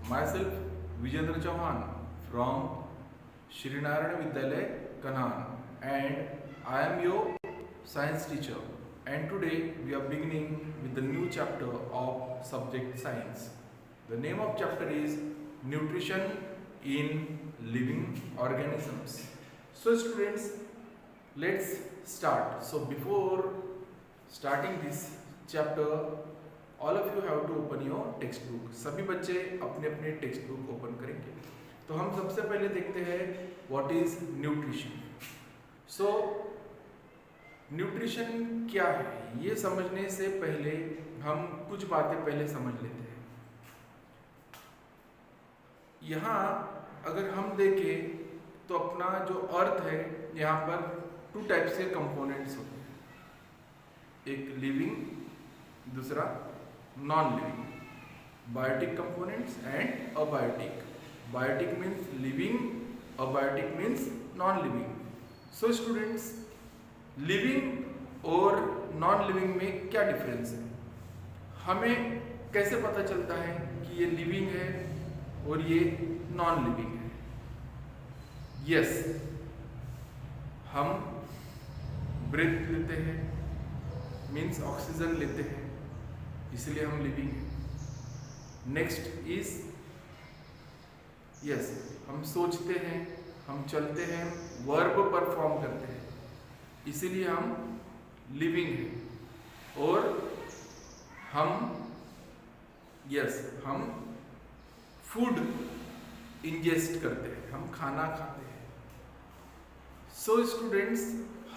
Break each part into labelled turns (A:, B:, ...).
A: myself Vijendra Chauhan from Shri Narayana Vidyalaya, Kanhan, and I am your science teacher. And today we are beginning with the new chapter of subject science. The name of chapter is Nutrition in Living Organisms. So students, let's start. So before starting this chapter, all of you have to open your text book. सभी बच्चे अपने अपने text book open करेंगे. तो हम सबसे पहले देखते हैं what is nutrition. So nutrition क्या है ये समझने से पहले हम कुछ बातें पहले समझ लेते हैं. यहाँ अगर हम देखें तो अपना जो अर्थ है यहाँ पर टू टाइप से कंपोनेंट्स होते हैं. एक लिविंग, दूसरा non living. Biotic components and abiotic. Biotic means living, abiotic means non living. So students, living और नॉन लिविंग में क्या डिफरेंस है? हमें कैसे पता चलता है कि ये लिविंग है और ये नॉन लिविंग है? यस, हम ब्रेथ लेते हैं, मीन्स ऑक्सीजन लेते हैं, इसलिए हम लिविंग हैं. नेक्स्ट इज यस, हम सोचते हैं, हम चलते हैं, वर्ब परफॉर्म करते हैं, इसीलिए हम लिविंग हैं. और हम हम फूड इंजेस्ट करते हैं, हम खाना खाते हैं. सो स्टूडेंट्स,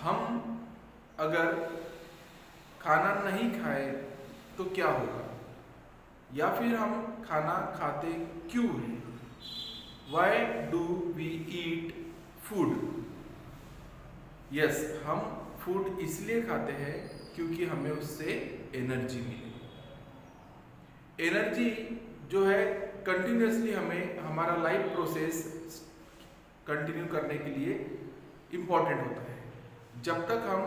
A: हम अगर खाना नहीं खाए तो क्या होगा, या फिर हम खाना खाते क्यों हैं? Why do we eat food? Yes, हम फूड इसलिए खाते हैं क्योंकि हमें उससे एनर्जी मिले. एनर्जी जो है कंटिन्यूसली हमें हमारा लाइफ प्रोसेस कंटिन्यू करने के लिए इम्पॉर्टेंट होता है. जब तक हम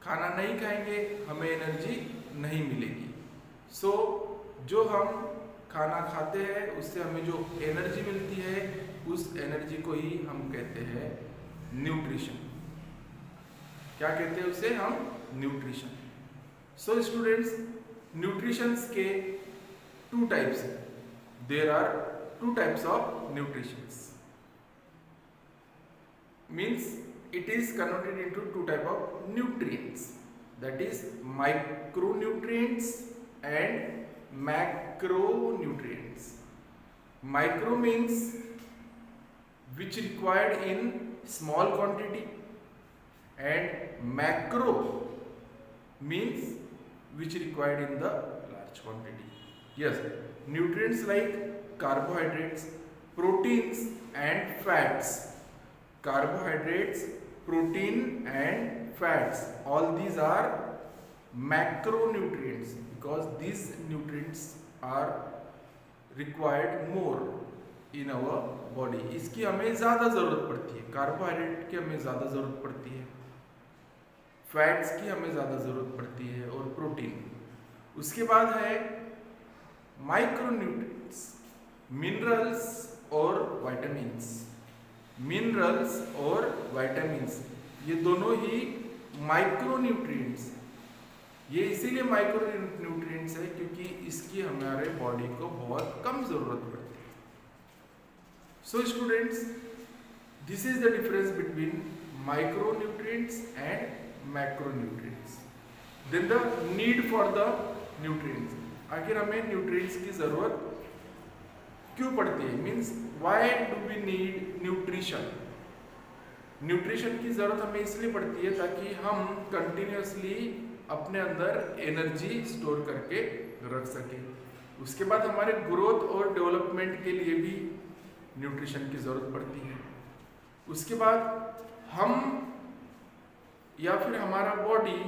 A: खाना नहीं खाएंगे हमें एनर्जी नहीं मिलेगी. सो जो हम खाना खाते हैं उससे हमें जो एनर्जी मिलती है उस एनर्जी को ही हम कहते हैं न्यूट्रिशन. क्या कहते हैं उसे हम? न्यूट्रिशन. सो स्टूडेंट्स, न्यूट्रिशंस के टू टाइप्स हैं. There are two types of nutritions. Means it is converted into two type of nutrients, that is micronutrients and macronutrients. Micro means which required in small quantity, and macro means which required in the large quantity. Yes, nutrients like carbohydrates, proteins and fats. Carbohydrates, protein and fats, all these are macronutrients because these nutrients are required more in our body. इसकी हमें ज़्यादा ज़रूरत पड़ती है. Carbohydrate की हमें ज़्यादा ज़रूरत पड़ती है, फैट्स की हमें ज़्यादा ज़रूरत पड़ती है, और प्रोटीन. उसके बाद है माइक्रोन्यूट्रिएंट्स, मिनरल्स और वाइटामिन्स. मिनरल्स और वाइटामिन्स ये दोनों ही माइक्रोन्यूट्रिएंट्स. ये इसीलिए माइक्रोन्यूट्रिएंट्स है क्योंकि इसकी हमारे बॉडी को बहुत कम जरूरत पड़ती है. So students, this is the difference between micronutrients and macronutrients. Then the need for the nutrients. आखिर हमें न्यूट्रिएंट्स की जरूरत क्यों पड़ती है? Means why do we need nutrition? Nutrition की जरूरत हमें इसलिए पड़ती है ताकि हम कंटिन्यूसली अपने अंदर एनर्जी स्टोर करके रख सकें. उसके बाद हमारे ग्रोथ और डेवलपमेंट के लिए भी न्यूट्रिशन की जरूरत पड़ती है. उसके बाद हम या फिर हमारा बॉडी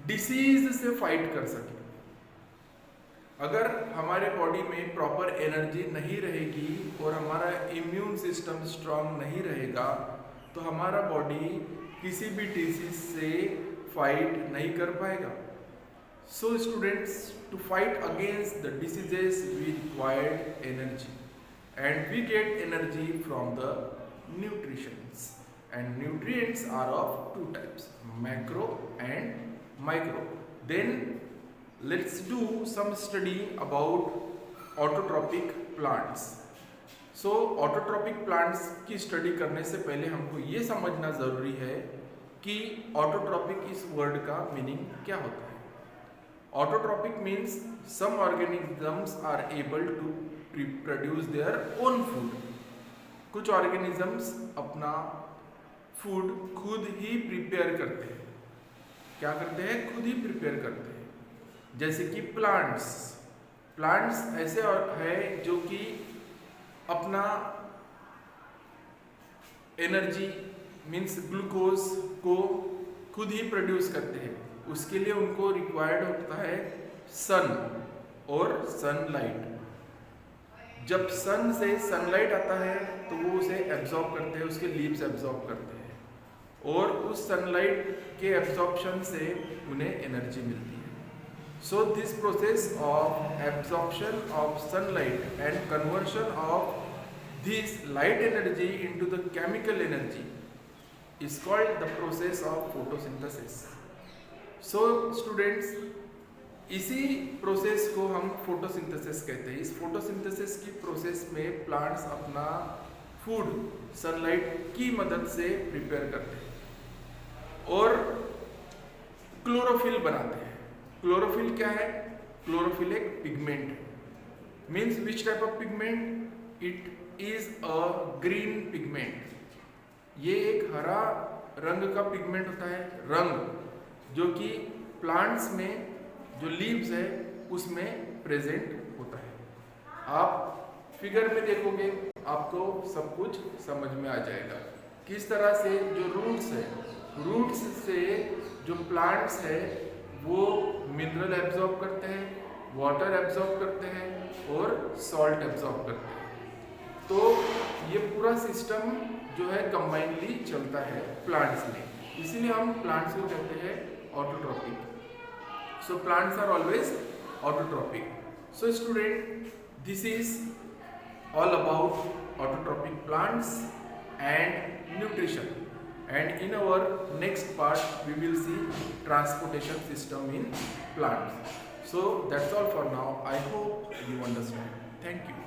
A: डिसीज से फाइट कर सके. अगर हमारे बॉडी में प्रॉपर एनर्जी नहीं रहेगी और हमारा इम्यून सिस्टम स्ट्रांग नहीं रहेगा तो हमारा बॉडी किसी भी डिसीज से फाइट नहीं कर पाएगा. So students, to fight against the diseases we required energy, and we get energy from the nutritions, and nutrients are of two types, macro and micro. Then let's do some study about autotrophic plants. So autotrophic plants की study करने से पहले हमको ये समझना ज़रूरी है कि ऑटोट्रॉपिक इस वर्ड का मीनिंग क्या होता है. Autotrophic means some organisms are able to produce their own food. कुछ ऑर्गेनिजम्स अपना फूड खुद ही प्रिपेयर करते हैं. क्या करते हैं? खुद ही प्रिपेयर करते हैं. जैसे कि प्लांट्स ऐसे है जो कि अपना एनर्जी मीन्स ग्लूकोज को खुद ही प्रोड्यूस करते हैं. उसके लिए उनको रिक्वायर्ड होता है सन और सनलाइट. जब सन से सनलाइट आता है तो वो उसे एब्जॉर्ब करते हैं, उसके लीव्स एब्जॉर्ब करते हैं, और उस सनलाइट के एब्जॉर्प्शन से उन्हें एनर्जी मिलती है. So this process of absorption of sunlight and conversion of this light energy into the chemical energy is called the process of photosynthesis. So students, इसी प्रोसेस को हम फोटोसिंथेसिस कहते हैं. इस फोटोसिंथेसिस की प्रोसेस में प्लांट्स अपना फूड सनलाइट की मदद से प्रिपेयर करते हैं और क्लोरोफिल बनाते हैं. क्लोरोफिल क्या है? क्लोरोफिल एक पिगमेंट है. Means which type of pigment? It is a green pigment. ये एक हरा रंग का पिगमेंट होता है, रंग जो कि प्लांट्स में जो लीव्स है उसमें प्रेजेंट होता है. आप फिगर में देखोगे आपको सब कुछ समझ में आ जाएगा किस तरह से जो रूट्स से जो प्लांट्स है वो मिनरल एब्जॉर्ब करते हैं, वाटर एब्जॉर्ब करते हैं और सॉल्ट एब्जॉर्ब करते हैं. तो ये पूरा सिस्टम जो है कंबाइनली चलता है प्लांट्स में. इसीलिए हम प्लांट्स को कहते हैं autotrophic. So plants are always autotrophic. So student, this is all about autotrophic plants and nutrition. And in our next part we will see transportation system in plants. So that's all for now. I hope you understand. Thank you.